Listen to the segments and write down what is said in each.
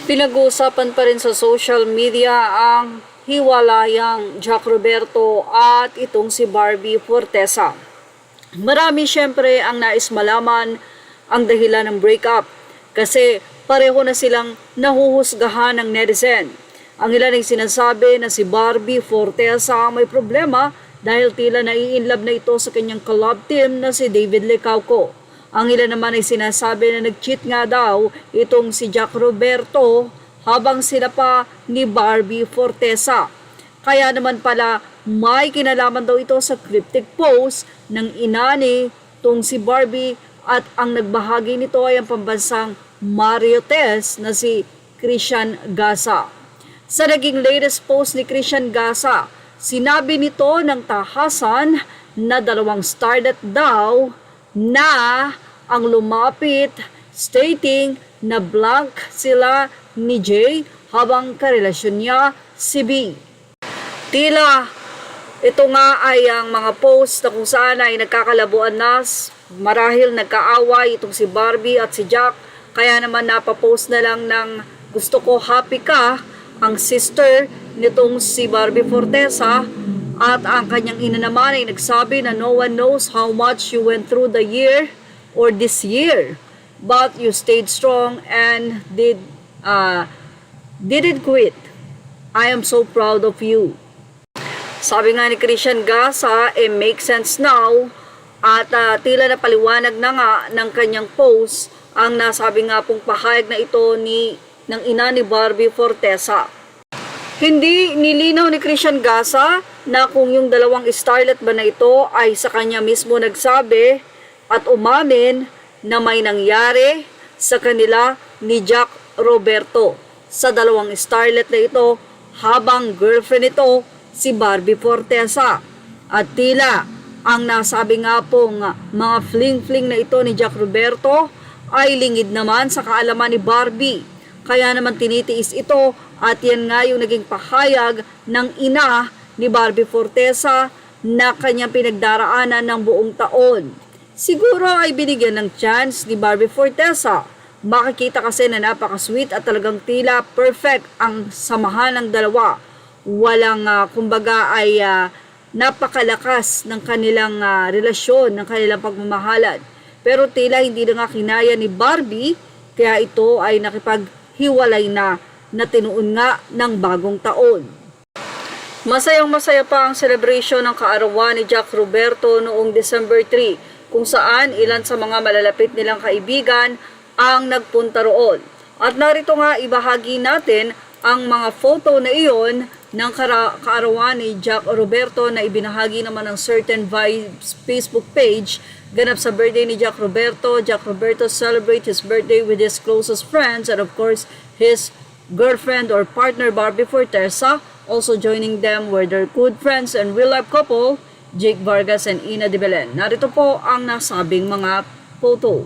Pinag-uusapan pa rin sa social media ang hiwalayang Jack Roberto at itong si Barbie Fortesa. Marami syempre ang nais malaman ang dahilan ng breakup kasi pareho na silang nahuhusgahan ng netizen. Ang ilan ay sinasabi na si Barbie Fortesa may problema dahil tila nai-inlove na ito sa kanyang collab team na si David Licauco. Ang ilan naman ay sinasabi na nag-cheat nga daw itong si Jack Roberto habang sila pa ni Barbie Fortesa. Kaya naman pala may kinalaman daw ito sa cryptic post ng ina ni itong si Barbie at ang nagbahagi nito ay ang pambansang Mariotes na si Christian Gasa. Sa naging latest post ni Christian Gasa, sinabi nito ng tahasan na dalawang starlet daw na ang lumapit stating na blank sila ni Jay habang karelasyon niya si B. Tila ito nga ay ang mga post na kung saan ay nagkakalabuan na marahil nagkaaway itong si Barbie at si Jack, kaya naman napapost na lang ng gusto ko happy ka ang sister nitong si Barbie Fortesa at ang kanyang ina naman ay nagsabi na no one knows how much you went through the year or this year, but you stayed strong and didn't quit. I am so proud of you. Sabi nga ni Christian Gasa, makes sense now at tila na paliwanag na nga ng kanyang post ang nasabi nga pong pahayag na ito ng ina ni Barbie Fortesa. Hindi nilinaw ni Christian Gasa na kung yung dalawang starlet ba na ito ay sa kanya mismo nagsabi at umamin na may nangyari sa kanila ni Jack Roberto sa dalawang starlet na ito habang girlfriend ito si Barbie Fortesa. At tila ang nasabi nga pong mga fling-fling na ito ni Jack Roberto ay lingid naman sa kaalaman ni Barbie. Kaya naman tinitiis ito at yan nga yung naging pahayag ng ina ni Barbie Fortesa na kanyang pinagdaraanan ng buong taon. Siguro ay binigyan ng chance ni Barbie Fortesa. Makikita kasi na napaka-sweet at talagang tila perfect ang samahan ng dalawa. Walang kumbaga ay napakalakas ng kanilang relasyon, ng kanilang pagmamahalan. Pero tila hindi na nga kinaya ni Barbie kaya ito ay nakipaghiwalay na tinuon nga ng bagong taon. Masayang masaya pa ang celebration ng kaarawan ni Jack Roberto noong December 3 kung saan ilan sa mga malalapit nilang kaibigan ang nagpunta roon. At narito nga ibahagi natin ang mga photo na iyon ng kaarawan ni Jack Roberto na ibinahagi naman ng Certain Vibes Facebook page ganap sa birthday ni Jack Roberto. Jack Roberto celebrate his birthday with his closest friends and of course his girlfriend or partner Barbie Fortesa. Also joining them were their good friends and real-life couple Jake Vargas and Ina de Belen. Narito po ang nasabing mga photo.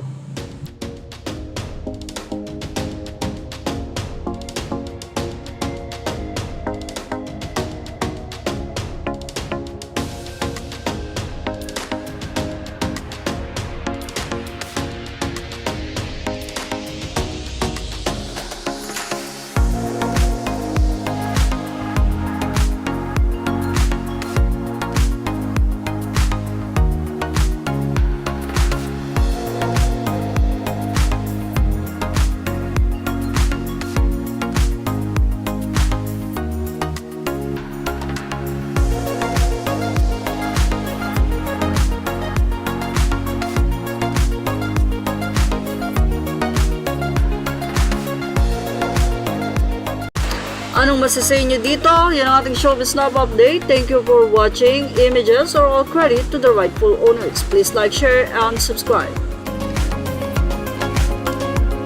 Anong masasay nyo dito? Yan ang ating Showbiz Snob update. Thank you for watching. Images are all credit to the rightful owners. Please like, share, and subscribe.